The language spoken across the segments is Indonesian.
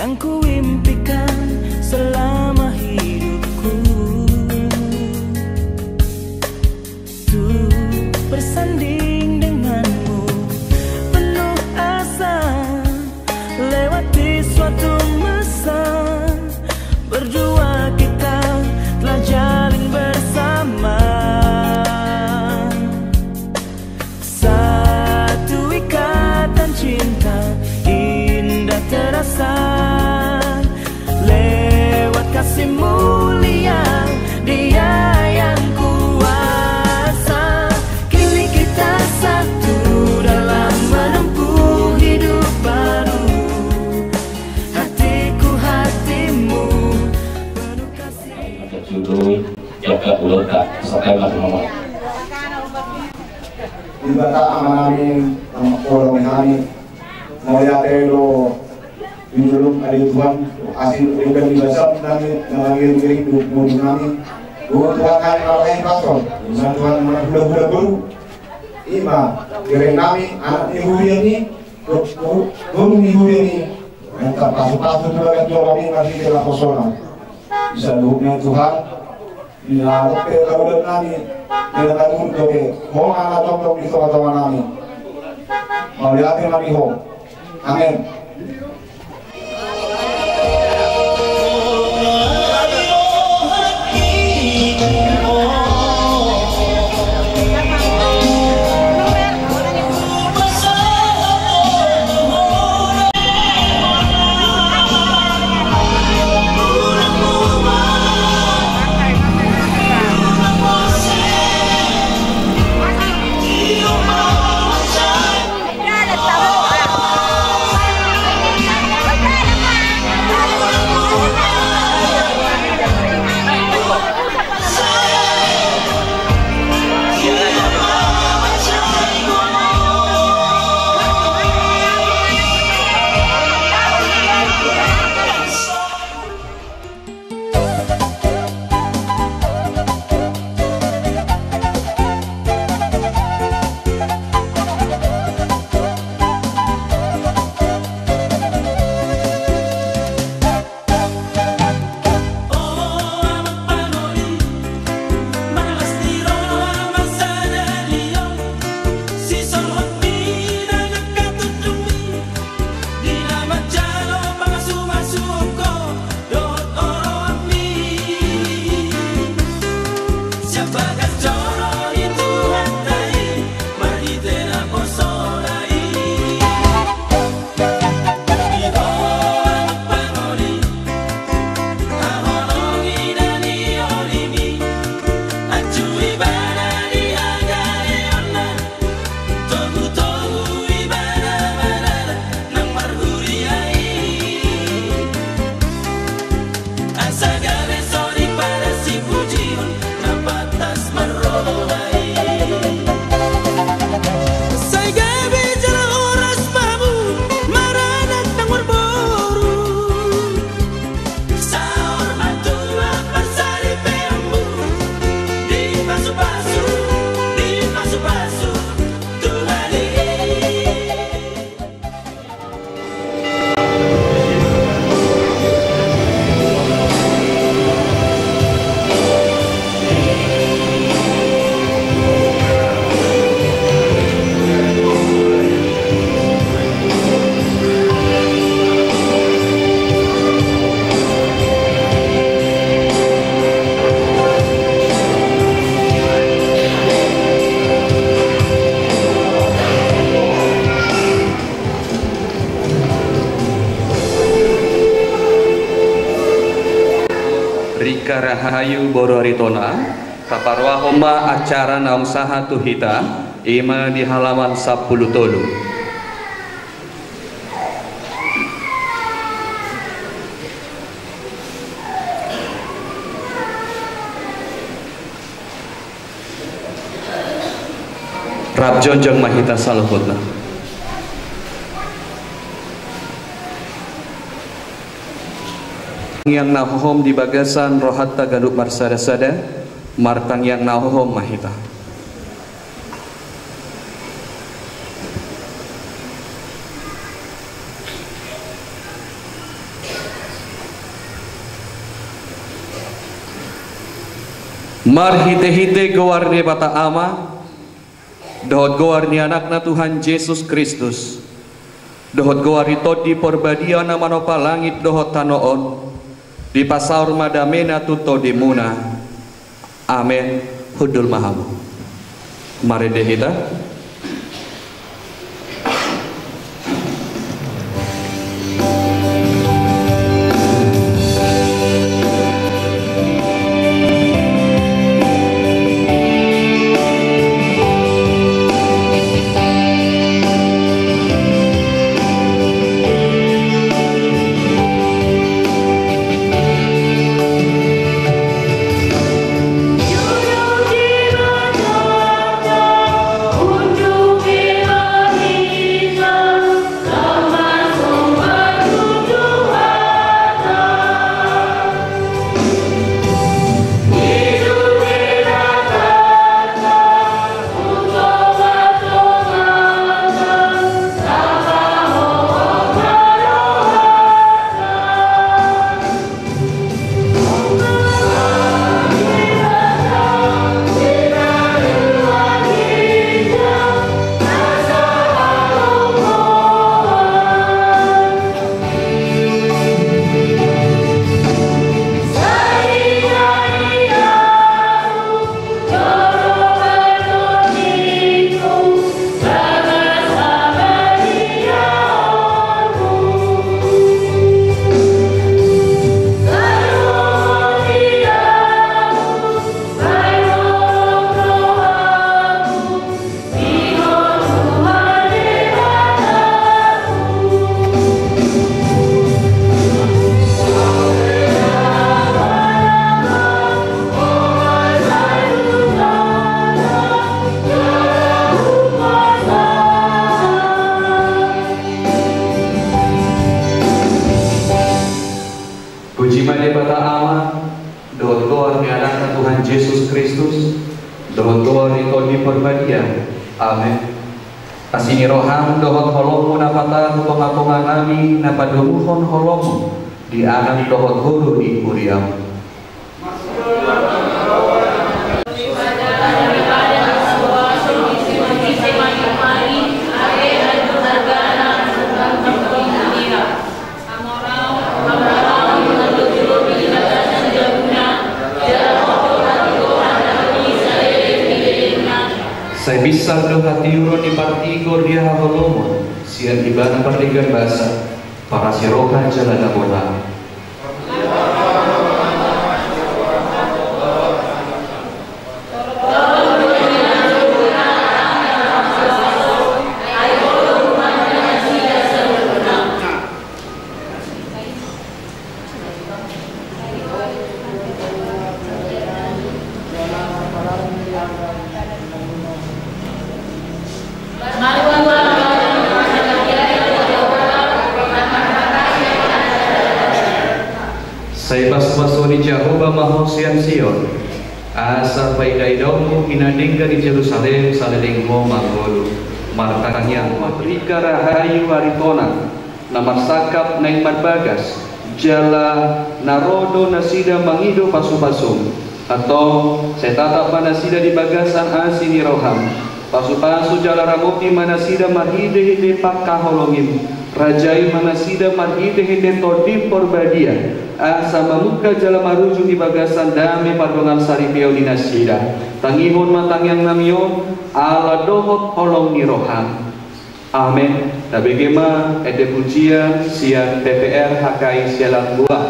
yang ku impikan selama hidupku, tuh bersanding denganmu penuh asa, lewati suatu masa berdua kita telah jalin bersama. Satu ikatan cinta indah terasa, lewat kasih mulia Dia yang kuasa. Kini kita satu dalam menempuh hidup baru, hatiku hatimu penuh kasih. Judul jaga ulang kak sampai Muhammad. Ibata amanami orang kami mau ya telo minulung ada Tuhan asil ibadah biasa kami mengalir diri hidup kami bukan Tuhan kami kalau yang pastor bukan Tuhan budak-budak baru ima kira kami anak ibu ini belum ibu ini entah pasu-pasu dulu yang kami masih kira kosongan bisa duhnya Tuhan bila lepe kaulah kami bila kami doke mau anak contoh di teman-teman kami mau lihat kami ho amin. Rika Rahayu Bororitona Taparwa Homba acara naung saha tuhita ima di halaman 10 tolu. Rabjonjong mahita saluhutna. Yang nahohom di bagasan rohatta gaduk marsada-sada martang yang nahohom mahita. Marhite-hite gowarni bata ama, dohot gowarni anakna Tuhan Yesus Kristus, dohot gowarni todi porbadia na manopa langit dohot tanoon, di pasaur madamena tuto dimuna. Amin. Hudul maham. Mari deh kita. Amin. Asini roham dohot holomu napata huponga-ponga nami napadumuhon holomu di anak dohot guru di kuriam. Saya bisa hati urun di partigor dia holomo sian ibana perdigan bahasa para sirokan jalan abona. Saya basmasuri Jehovah mahosian Sion asa paidai domu inadingga di Jerusalem salelinggo manggolu martakanya matrika rahayu aritona namasakap na imadbagas jala narodo nasida mangido pasu-pasum atau setata manasida di bagasan asini roham pasu-pasu jala ramuti manasida marhide-hide pakkaholongim rajai manasida marhide-hide todim porbadia asa mamuka jala maruju di bagasan dame padongan saripiau di nasida tangihon matang yang namion ala dohot holong ni roham. Amin. Tabegema ede pujian sian PPR HKI sialan buah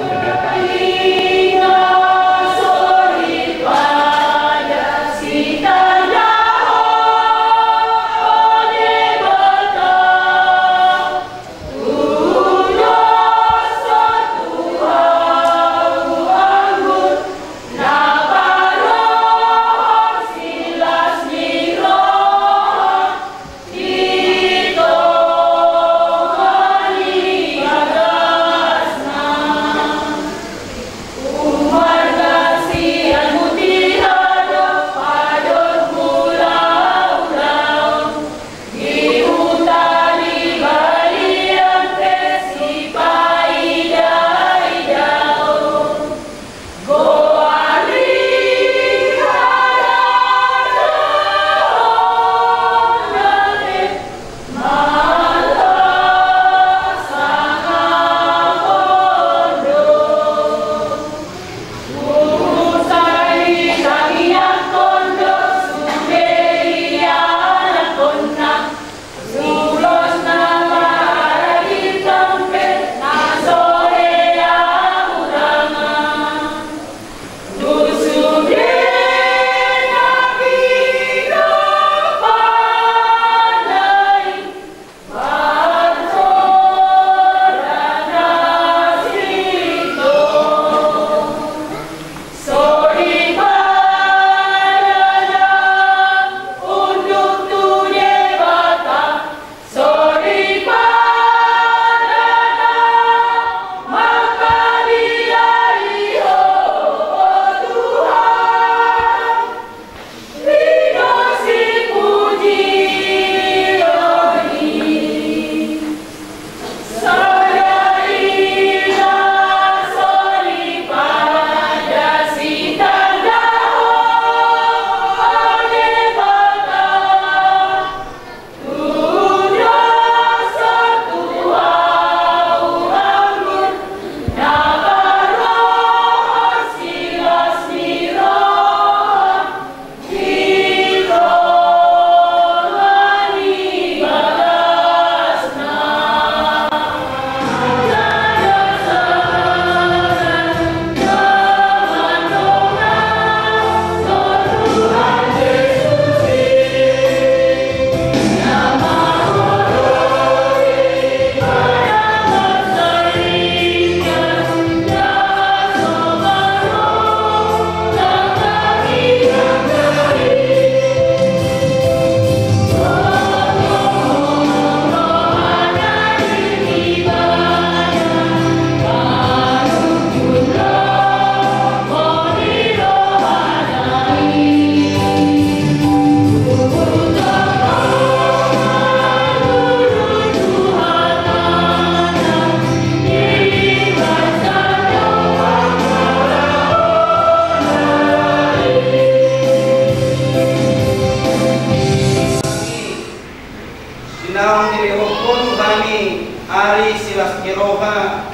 hari silas kiroha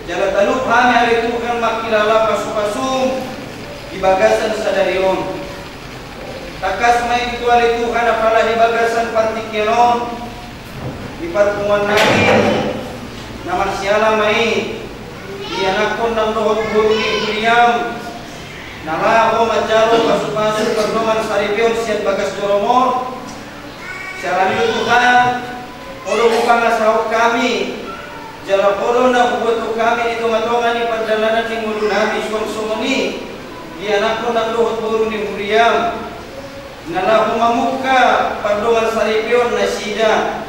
jala taluk kami hari Tuhan makilala pasum-pasum di bagasan sadarion takas may itu hari Tuhan apalah di bagasan partikiron di pertemuan nabi naman siala may dianakon ng dohot guru ni William nalaho majaro pasum-pasum perdongan saripion siat bagas joromor siaran itu Tuhan Olo bukan asal kami, jala polo na buat kami itu matongan di perjalanan di mulu nabi suam ini, dia anak pun nak dohot buru ni muriam, nalahu mamuka pardongan saripion nasida,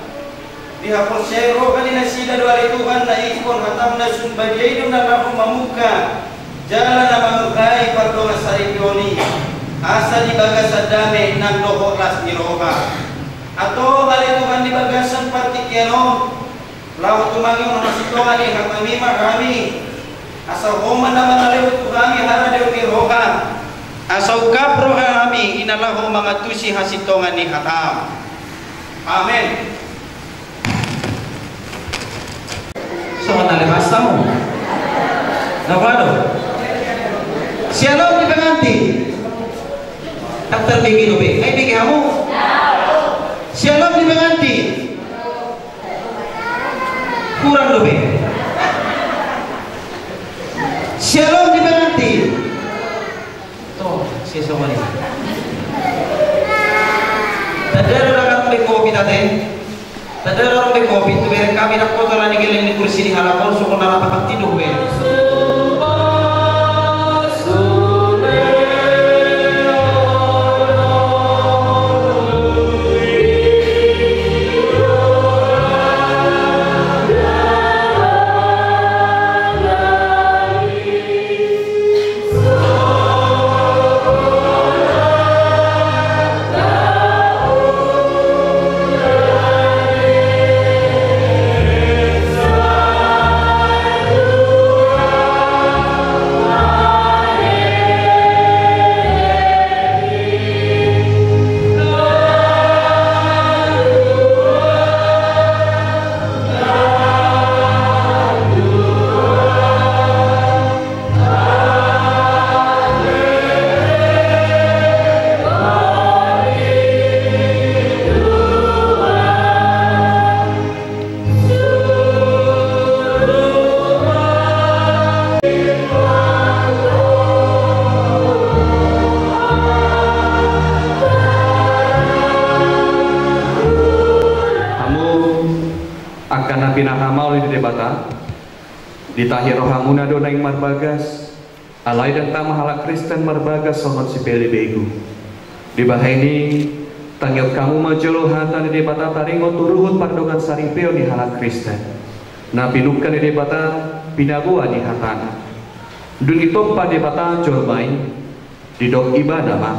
dihapon sero kali nasida doa Tuhan na ikon hatam na sumbajai itu nalahu mamuka, jala na mamukai pardongan saripioni, asa di bagasan dame nang dohot las niroha. Atau kali Tuhan di bagasan partikenon laut tumangi masih Tuhan di hakamima kami asal homan nama nalewat Tuhan hara dewi roha asal kapro kami inalah mangatusi hasitongan ni hatam. Amin. Sobat nale pasamu. Napado? Siapa di pengantin? Tak terbikin ubi. Ay bikin kamu. Siapa di pengantin? Kurang lebih. Siapa di pengantin? Tuh, siapa ini? Tadi ada orang beli kopi tadi. Tadi ada orang beli kopi. Tu biar kami nak kotor lagi di kursi di halaman. Sokong dalam tempat tidur biar. Ditahir rohamuna dona ing marbagas alai dan tamahala Kristen marbagas sohon si peli begu di bahini tanggap kamu majolo hata di debata taringo turuhut pardongan saripeo di hala Kristen na pinukan di debata pinabua di hatana dun itompa debata jolmai di dok ibadah mah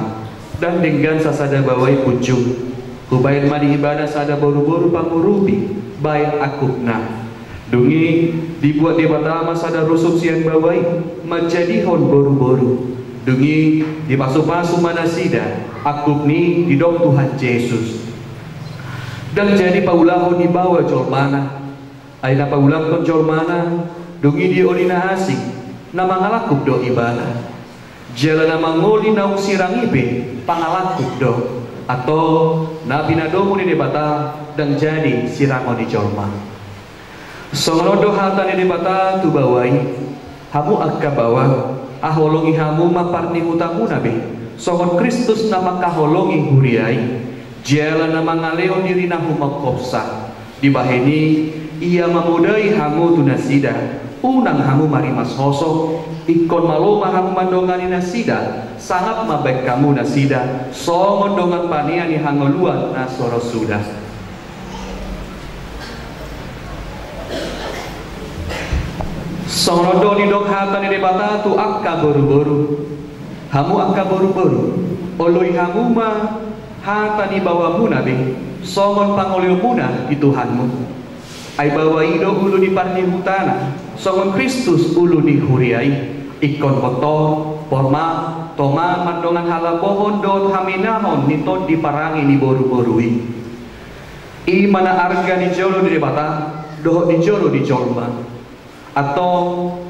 dan dengan sasada bawai pucung hubain madi ibadah sada boru-boru pangurupi baik akupna dungi dibuat di batama sada rusuk siang bawai menjadi hon boru-boru dungi di pasu-pasu manasida akub ni di dok Tuhan Yesus dan jadi paulahon di bawah jolmana aina paulah kon jolmana dungi di olina asing nama ngalakup do ibadah jalan nama ngoli naung sirang ibe pangalakup do atau nabi nadomu di debata dan jadi sirango di jolma songono hata ni debata tu bawai hamu akka bawa aholongi hamu maparni hutamu nabi songon Kristus nama kaholongi huriai jela nama ngaleo diri nahu makopsa di baheni ia memudai hamu tunasida unang hamu marimas hosok ikon maloma hamu mandongani nasida sangat mabek kamu nasida songon dongan paniani hangoluan nasoro sudah songono di dok hata ni debata tu akka boru-boru hamu akka boru-boru oloi hamu ma hata ni bawamu nabi songon pangolio muna di Tuhanmu ai bawa ido ulu di parni hutana songon Kristus ulu di huriai ikon kotor porma toma mandongan hala pohon dot haminahon niton di parangi ni boru-borui i mana arga ni jolo di debata doho di jolo di jolma atau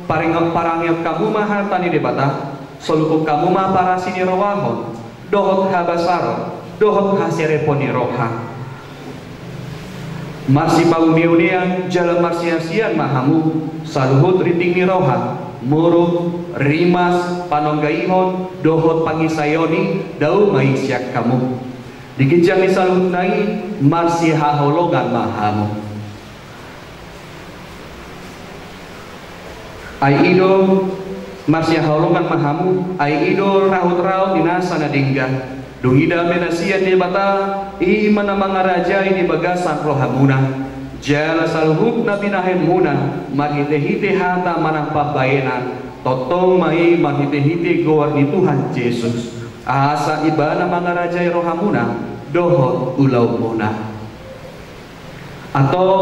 parangyak kamu mah tani debata soluku kamu mah para sini rawahon dohot habasaro dohot hasereponi roha marsi pauniunian jalan marsiasian mahamu saluhut riting ni roha muruk rimas panonggaihon dohot pangisayoni dau maisyak kamu dikejang ni saluhut nai marsi haholongan mahamu ai ido marsi haholongan mahamu ai ido raut-raut dinasa na dingga Duhida menasian di bata iman na mga raja ini bagasan rohamuna jala saluhut na binahemuna mahite-hite hata manang pabayenan totong mai mahite-hite gowar ni Tuhan Yesus asa iba na mga raja rohamuna dohot ulaw muna atau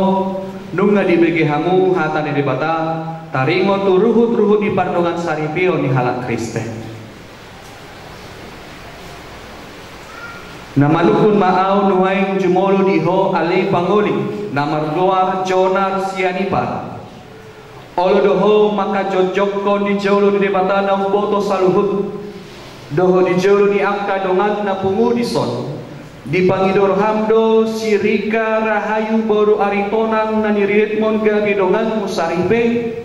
nung nga dibegehamu hata ni di bata taringo turuhut-ruhut di pardongan saripio ni halak Kristen namanukun maaw nuhaing jumolo diho alay panguli namardoar jonar sianipar olo doho makajojok kon di jolo di debata na boto saluhut doho di jolo di angka dongan na pungudison di pangidor hamdo sirika rahayu boru aritonang na niriritmon gabi dongan musaripe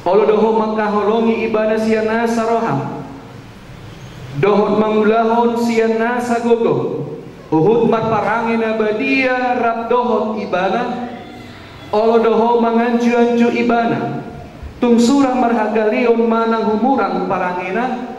olo doho makaholongi ibana siana saroham dohot mangulahon siyan na sa gogo uhud marparangin na badia rap dohot ibana olo doho manganju-anju ibana tungsurang marhagalion manang humurang parangina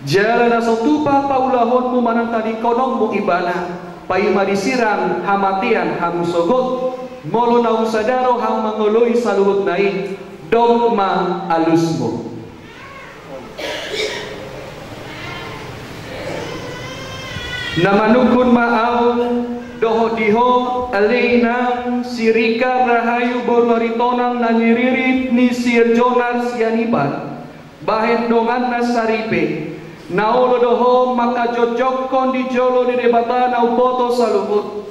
jala na sotupa paulahon mo manang talikonong mo ibana payuma disirang hamatian hamusogot molo na usadaro hang manguloy sa luhut nai dogma alus mo namanukun maaw doho diho alinang sirika rahayu bormaritonang naniririt ni Sir Jonar sianipan bahen dongan na saripe naulo doho makajojok kon di jolo di debata na upoto saluhut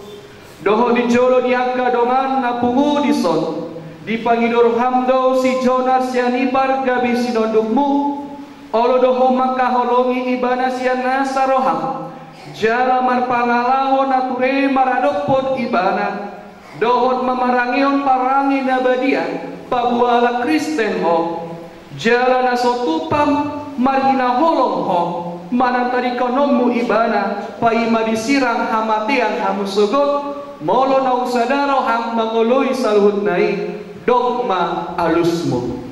doho di jolo di angka dongan na pungudison di pangidor hamdo si Jonar sianipan gabi sinondukmu olo doho makaholongi ibana siana saroham jala marpangalahon nature maradokpon ibana dohot mamarangion parangi nabadian pabuala Kristen ho jala nasotupam marina holong ho manang tadi konommu ibana paima disirang hamatian hamusugot molo na usadaro hang mangoloy saluhut nai dogma alusmu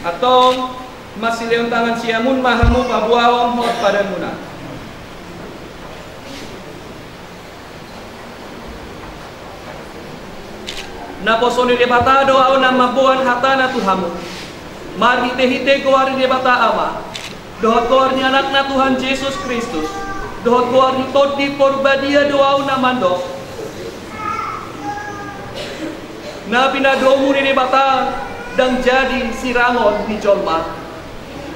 atau masih leon tangan siamun mahamu pabuawam hot pada muna naposoni debata doa na mabuan hatana tuhamu mari hite goari debata ama dohot goarni anak na Tuhan Yesus Kristus dohot goarni todi porbadia doa na mando na binadomu ni debata dan jadi sirangon di jolma.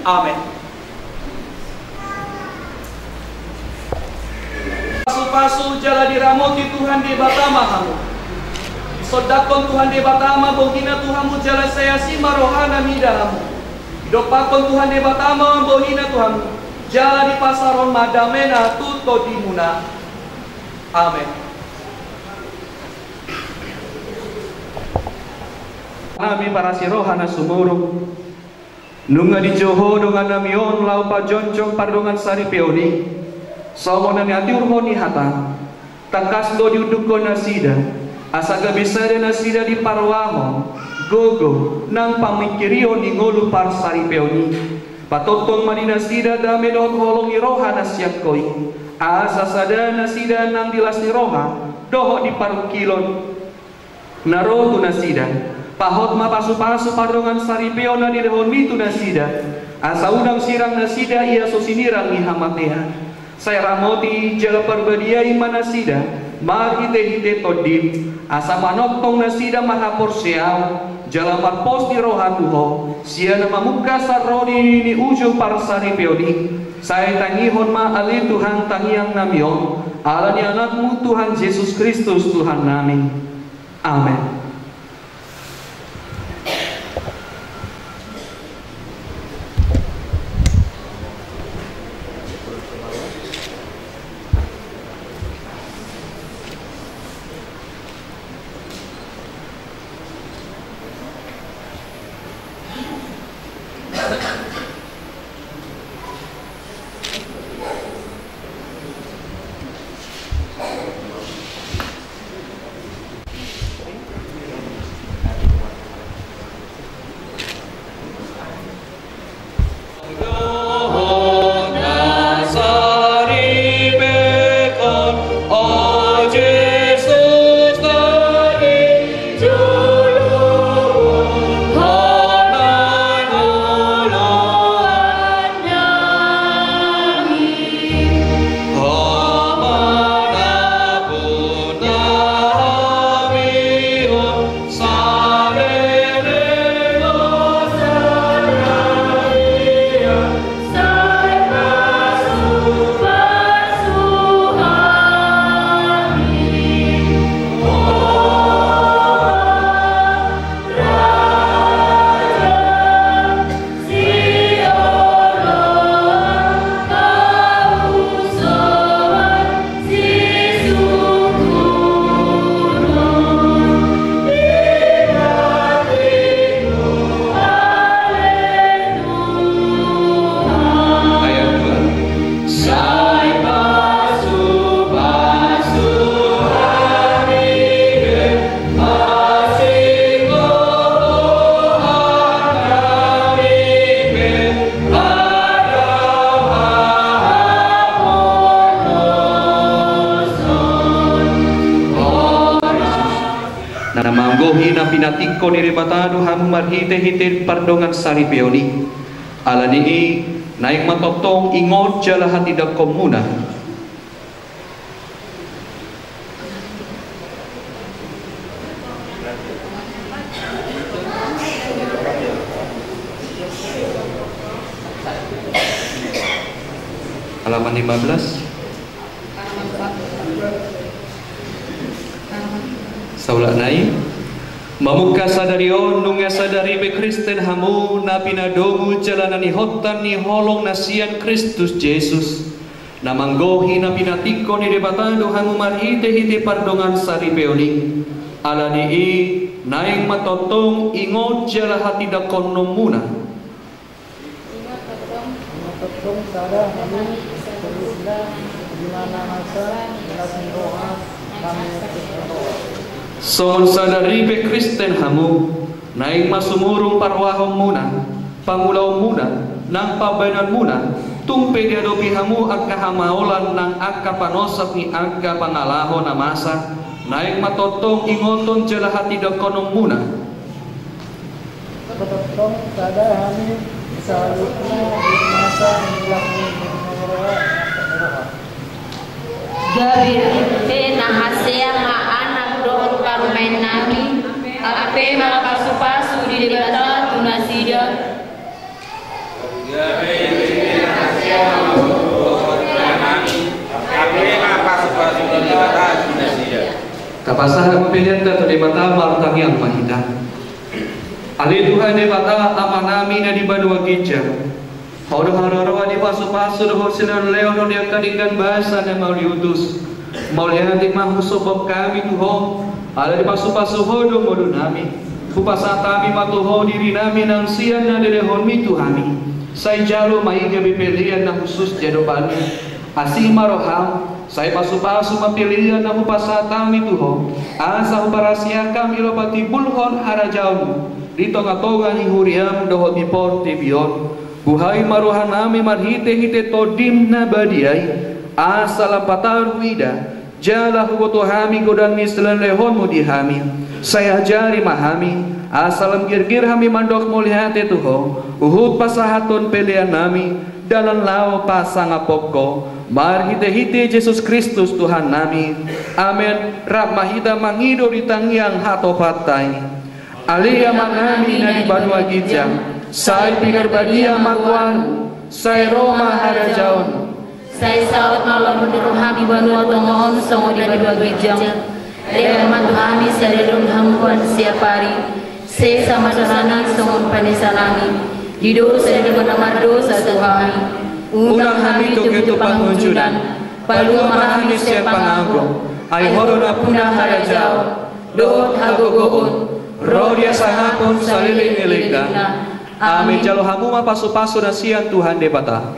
Amin. Pasu-pasu jala diramoti Tuhan di batama hamu. Sodakon Tuhan di batama bohina Tuhanmu jala saya sima rohana midahamu. Dopakon Tuhan di batama bohina Tuhanmu jala di pasaron madamena tuto dimuna. Amin. Nami para sirohana sumurung nunga di joho dongan namion lau pa joncong pardongan sari peoni somo nami ati urhoni hata takas do diudukko nasida asaga bisa de nasida di parwahon gogo nang pamikirio ni ngolu par sari peoni patotong mani nasida dame dohot holongi roha nasiak koi asa sada nasida nang dilas ni roha doho di parukilon naro tu nasida pahot mapasu-pasu pardongan saripeo na direhon mitu nasida asa udang sirang nasida ia sosinirang ni hamatea saya ramoti jala perbadiai manasida mar hite-hite todim asa manotong nasida mahapor seau Jalamat pos di rohan Tuho, siya na mamuka sa rodi ni ujung parsani peodi. Saya tangihon ma ali Tuhan tangiang namion, ala ni anakmu Tuhan Yesus Kristus Tuhan namin. Amen. Namanggohi na pinatiko ni Ribatado hamu marhite-hite pardongan sari peoni. Ala nii naik matotong ingot jala hati dak komuna. Halaman 15. Saula nai mamuka sadarion nunga sadari be Kristen hamu na pinadomu jalanan ni hotan ni holong nasian Kristus Jesus namanggohi na pinatiko ni debatado hamu marhite-hite pardongan sari peoni ala ni naing matotong ingot jala hati dakon nomuna matotong sada hamu berisda di mana masa dalam doa kami berdoa. Son sadari be Kristen hamu naing masumurong parwahom muna pangulaw muna nang pabayanan muna tumpe di adopi hamu agka hamaulan nang agka panosap ni agka pangalaho na masa naing matotong ingoton jala hati dakonom muna matotong sada kami salutna di masa nilakni mengeroa Gabir na hasea nga anak doon parumain nami ape makapasu-pasu di debata tunasida Gabir na hasea nga doon nami ape makapasu-pasu di debata tunasida kapasahan pilihan to debata martang yang mahita ali Tuhan debata ama nami na di banua gija Horo-horo di pasu-pasu doho silan leo no dia kadingkan bahasa dan mau diutus. Mau lihat di mahusobab kami Tuho. Ada di pasu-pasu hodo modo nami. Kupasa kami matuho diri nami nang sian na direhon mi Tuhami. Saya jalo maiga bipilian na khusus jadobani. Asih maroham. Saya pasu-pasu mapilian na kupasa kami Tuho. Asa uparasia kami lopati bulhon harajaumu. Di tonga-tonga hihuriam doho mipor tibion. Buhay maruhan nami marhite-hite todim na badiay asal patar wida jala hugoto hami godang nislan lehon mo di hami saya jari mahami asalam girgir hami mandok mulihate tuho uhud pasahaton pelian nami dalam lao pasangapoko marhite-hite Yesus Kristus Tuhan nami amen rahmahida mangido di tangiang hato patay alia manami na di badwa gijang, sai pikir badia magwan, sai Roma harajaon. Sai saat malam menurut kami banua tongon songo di badwa gijang. Rea mantuhami sadadong hampuan siapari. Se sama sanani songon panesanami. Hidup sadadong namardo satu kami. Unang kami tuketu pangunjudan. Palu mahami siap pangagong. Ay horona punah harajaon. Doot hagogoon. Rodia sahapon saliling-ilingna. Amin. Jalo hamuma pasu-pasu na siang Tuhan debata.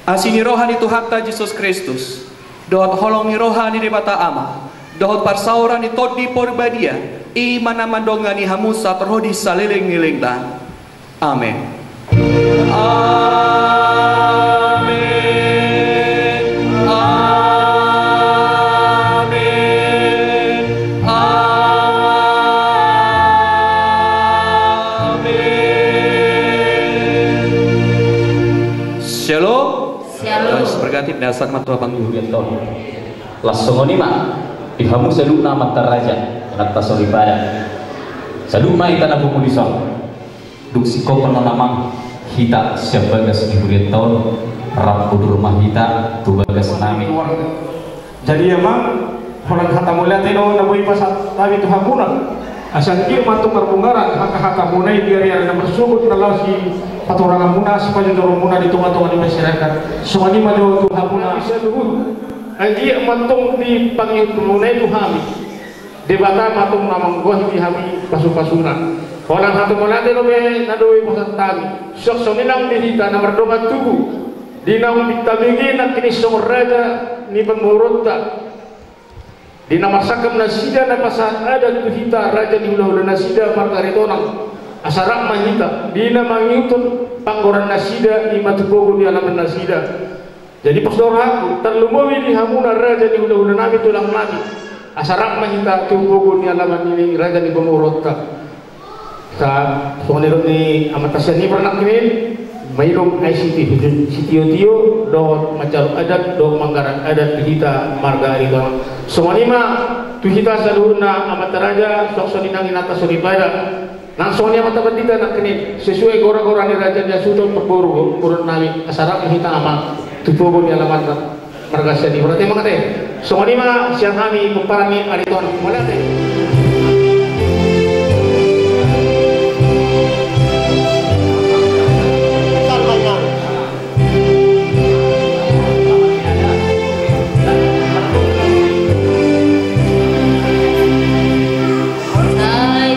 Asini rohani Tuhan ta Yesus Kristus. Doot holong ni rohani debata ama. Doot parsauran ni todi porbadia. Iman mandongani hamusa terhodi saliling-ilingna. Amin. Berganti dasar matua panggung ton. Langsung mah dihamu seduk nama teraja anak tasolibada. Seduk mai tanah bumudison. Duk siko penanamang hita sebagas ibu ton. Rampudur rumah hita tubagas nami. Jadi emang orang kata mulia teno nabui pasat tabi Tuhan puna. Asal dia mantu perbungaran haka-haka munai dia yang bersubut relasi patorangan muna supaya dorong muna di tengah-tengah di masyarakat. Semua ini maju Tuhan puna bisa dulu. Dia mantung di panggil munai Tuhan. Debata matung namang gua di hami pasu-pasuna. Orang satu mulia teno be nadoi pasat tabi. Sok soninang dihita nomor doa tubuh. Dinam bitabigi nak kini sumur raja ni pengurutta. Di nama sakam nasida na pasat ada tuhita raja di ulah nasida margaritonang asarak mahita di nama ngitun panggoran nasida di matubogo di alaman nasida. Jadi pasdoraku terlumawi di hamuna raja di ulah nabi tulang nabi asarak mahita tubogo di alaman ini raja di pemurota. Sa sonero ni amatasan ni pernah kini mayroong ICT sitio-tio do macam adat do manggaran adat tuhita margarito. Somanima tuhita salurna amat raja sok soninang inata suribada. Nang sonia mata bandita nak kini sesuai gora-gora ni raja dia sudah berburu urun nami asarak tuhita ama tupobo ni alamat margasya di berarti mangate. Somanima siang kami memparami ariton malate. Saya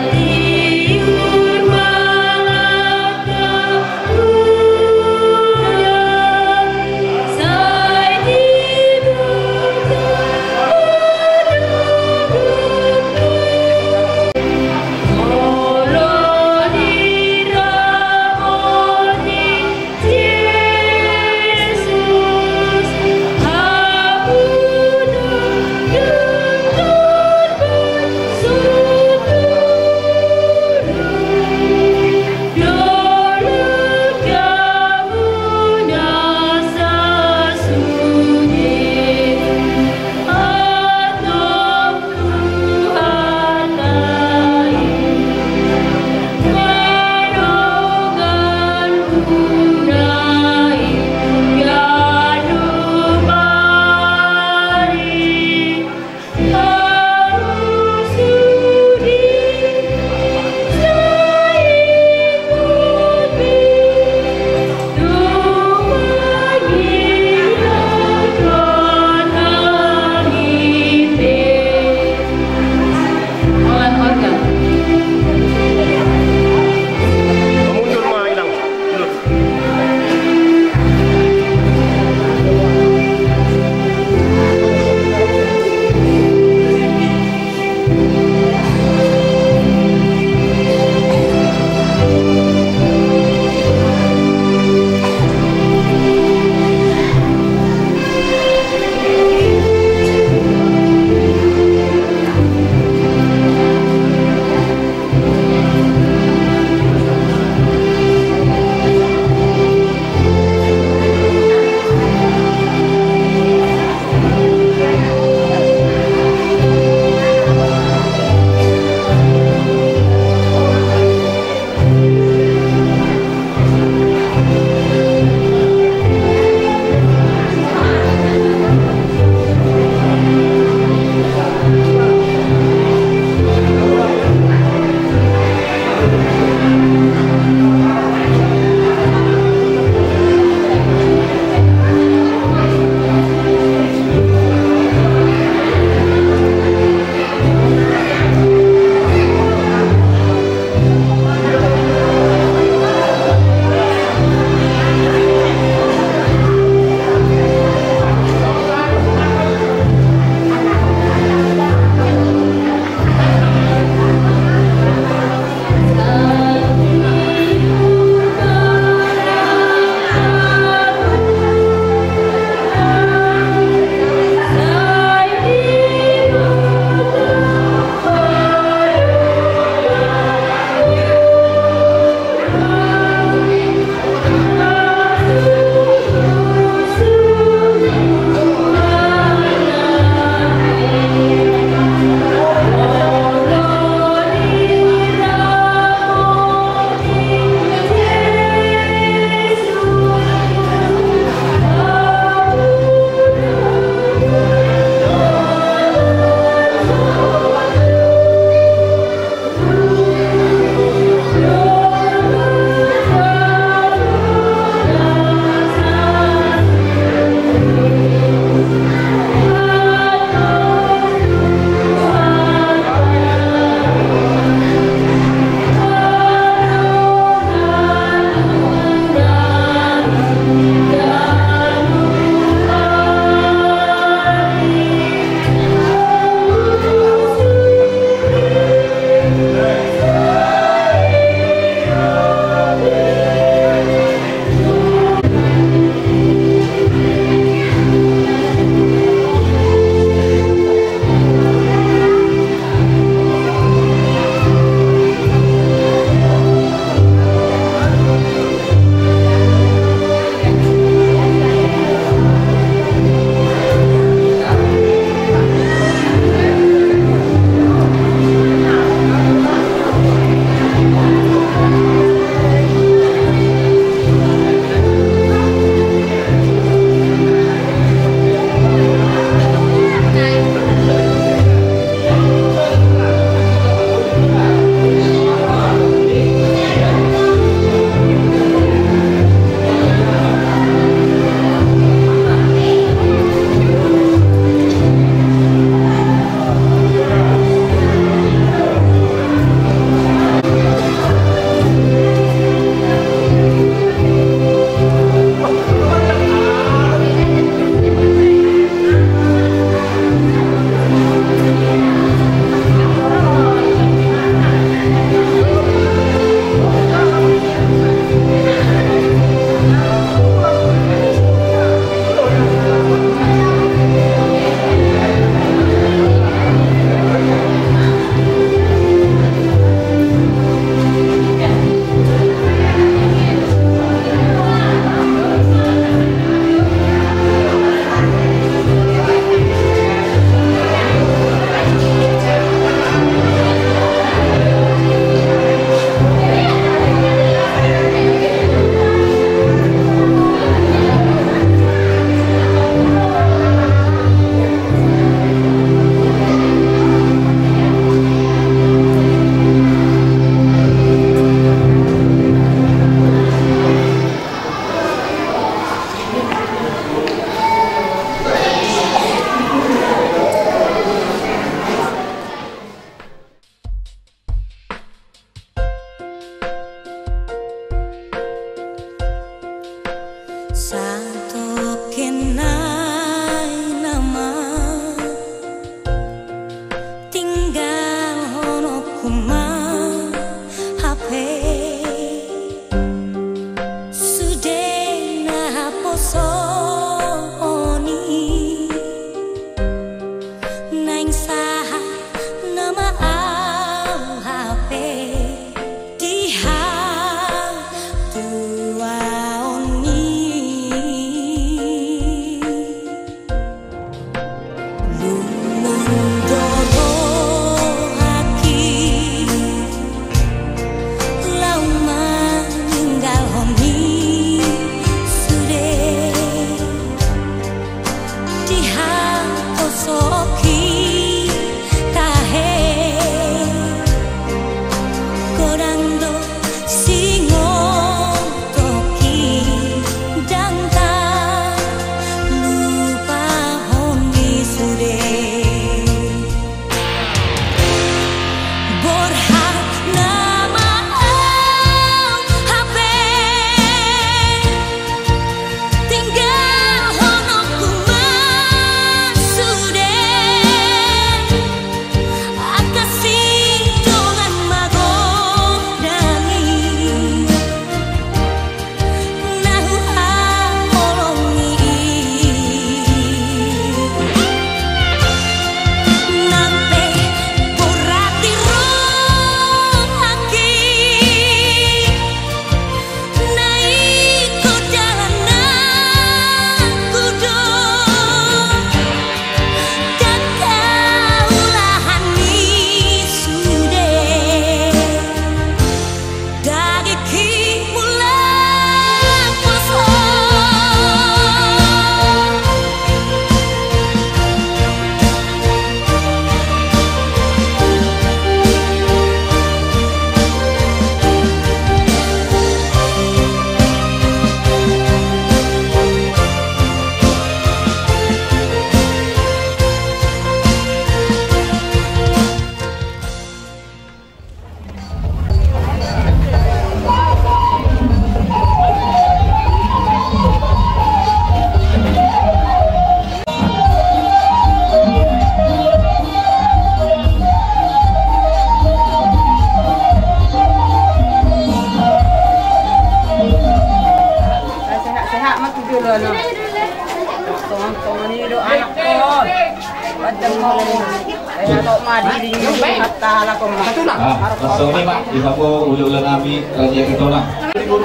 Langsung ni mak, di sapo ulang kami raja kita lah.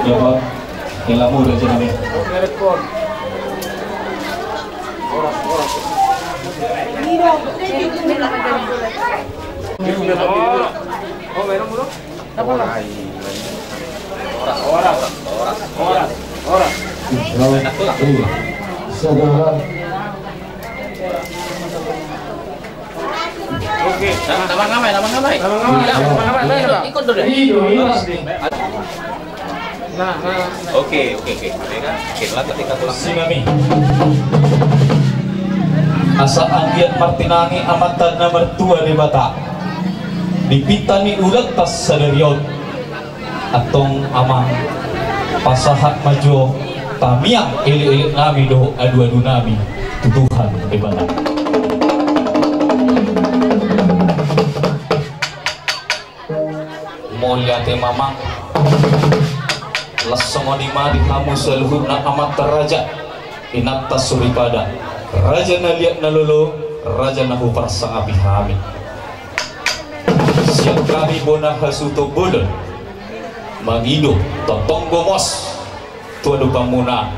Jawab, yang lama raja kami. Oke, nama ngamai. Ikut dulu. Oke. Kita ketika pulang Sinami. Asa anggiat Martinani amatan nomor 2 di Bata. Dipitani ulat tas sadarion. Atong amang pasahat maju tamiang ili-ili nami do adu-adu nami tuduhan di Bata. Mulia te mamang lasongo di madi kamu seluhur na amat teraja inata suripada raja na liat na lolo raja na huparsa abihami siap kami bona hasuto bodon mangido totong gomos tuadu pamuna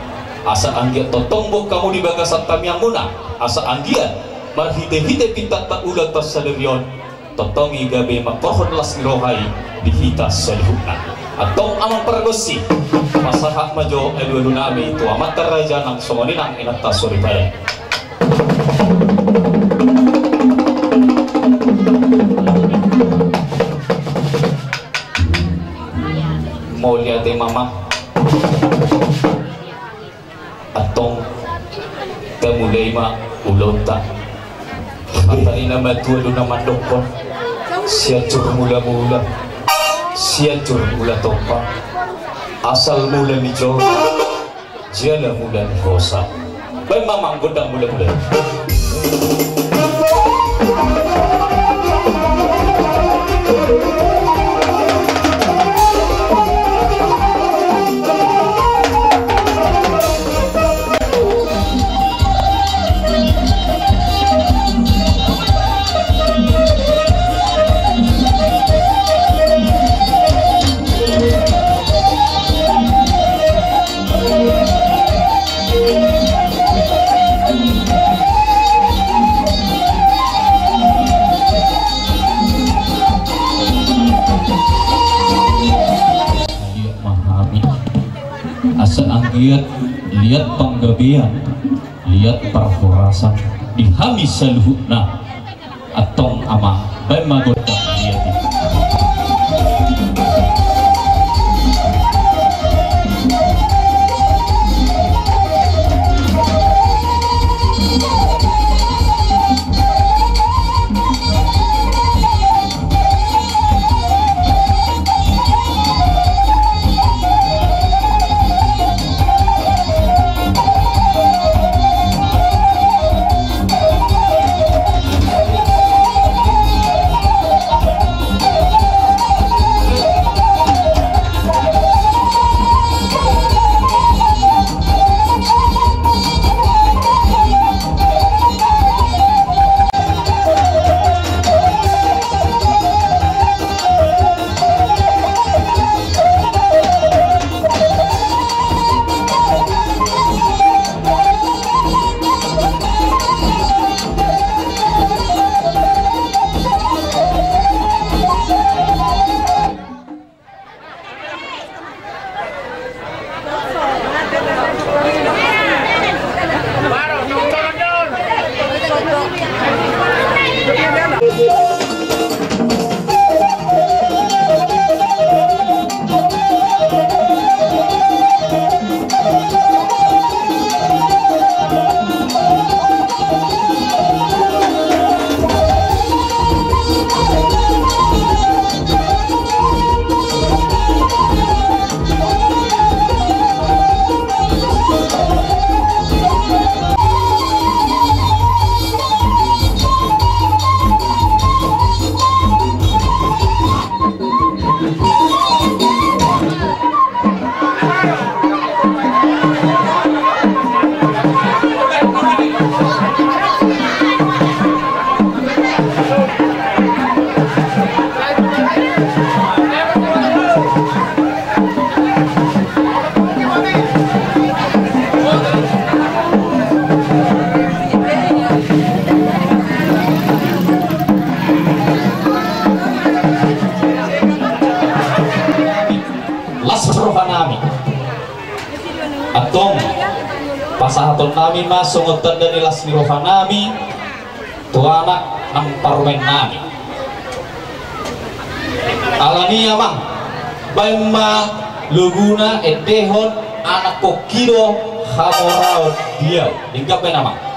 asa anggiat totongbo kamu di bagasat tamiang muna asa anggiat marhite-hite pintat tak ulat pas saderion totongi gabe makohon las nirohai dihita salihuna atong amang paragosi masahak majo elu-elu nami itu amat teraja nang songoninang inata suripaya mau lihat mama atong temulai ma ulota atani nama tua lu nama dokon siacur mula-mula siacur mula topa asal mula ni jo jala mudan kosa baik mamang godang mudah-mudahan lihat panggabean, lihat perforasan di hamis saluhutna atong ama bae magoda lihat pasahaton nami mas sungutan dari lasmi rohanami tuanak nang parmen nami alania mang baima luguna edehon anak kokiro hamorao dia hingga nama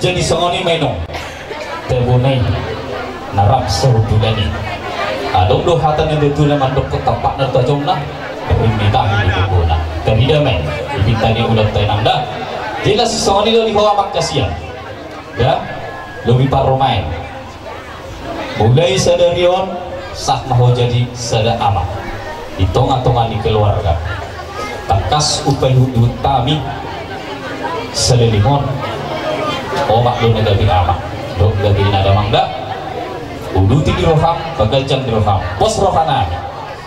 jadi songoni menong tebunai narap serudulani adong do hatan yang betul mandok ke tempat nerta jomna berminta hidup guna dan damai ibintani ulang tenanda jelas songoni lo dibawa makasian ya lebih paromai mulai sadarion sah mau jadi sada amat hitung-hitungan di keluarga takas upaya utami selelimon omak do negabi amat do gabi nada mangda uluti di roham bagajang di roham pos rohana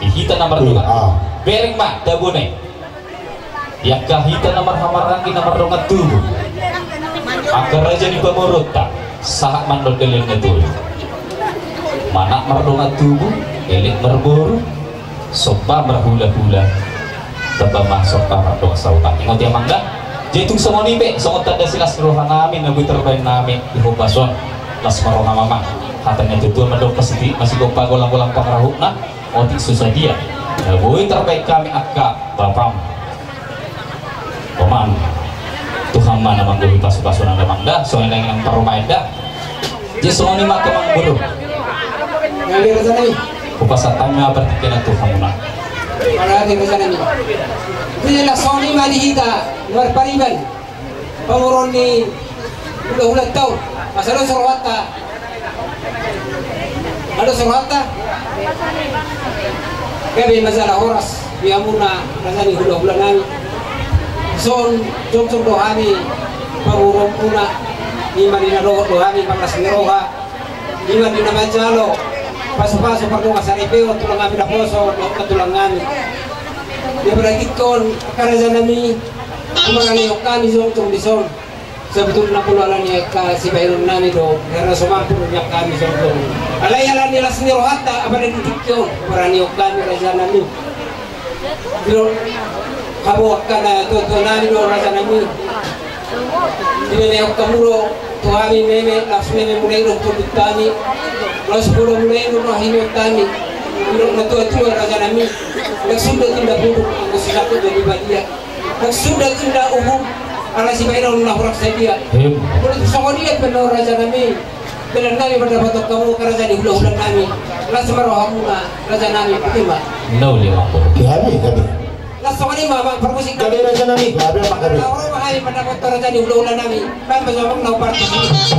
ihita nomor 2 bereng mak dabune yakah hita nomor hamaran di nomor rongat tubuh akar raja di pemurutta sahat mandor delin itu mana merdongat tubuh elit merburu sopa merhula-hula tebak masuk kamar dong sautan ingat ya mangga jaitung semua nipe songot tanda silas rohana amin nabi terbaik nami di hubason las marona mamang katanya tutuan mendok pesiti masih gopa golang-golang pangrahukna otik susah dia nabi terbaik kami akka bapam paman Tuhan mana manggohi pasu-pasunan mangda soalnya yang parumaida jadi semua ni maka mangburu ngalir sana ni upasatanya bertikin itu hamuna para di sana ni itu lah soni mali hita luar pariban pamurun ni ulah tahu masalah surwata ada surwata kabe masalah horas biamuna rasani hula-hula nami son jom-jom dohani pamurun puna iman dina dohani pangkas ngeroha iman dina majalo paso-paso pagong asaripeo tulang kami na poso tulang kami dia berarti kon karajan nami kumaraniok kami song dison sebetulnya na puluhan niya ka si Bayron nami do karena sumampu niya kami song alayalan nila siniro hata apa na ditikyon kumaraniok kami karajan nami pero kabuak ka na to nami do karajan nami dinanayok kamuro tuami meme laps meme mulai do tudut kami los pulau mulai no hinot kami na tua raja nami nagsudat tinda budok ang gusto jadi badia nagsudat tinda umum ala si Bayron na hurak sa dia ulit sa dia penuh raja nami benar nami mendapat kamu raja di hula-hula nami las maroha muna raja nami kutima no lima Kami las sa mama permusik kami raja nami kami apa kami orang mahal mendapat raja di hula-hula nami kan bersama na partisipasi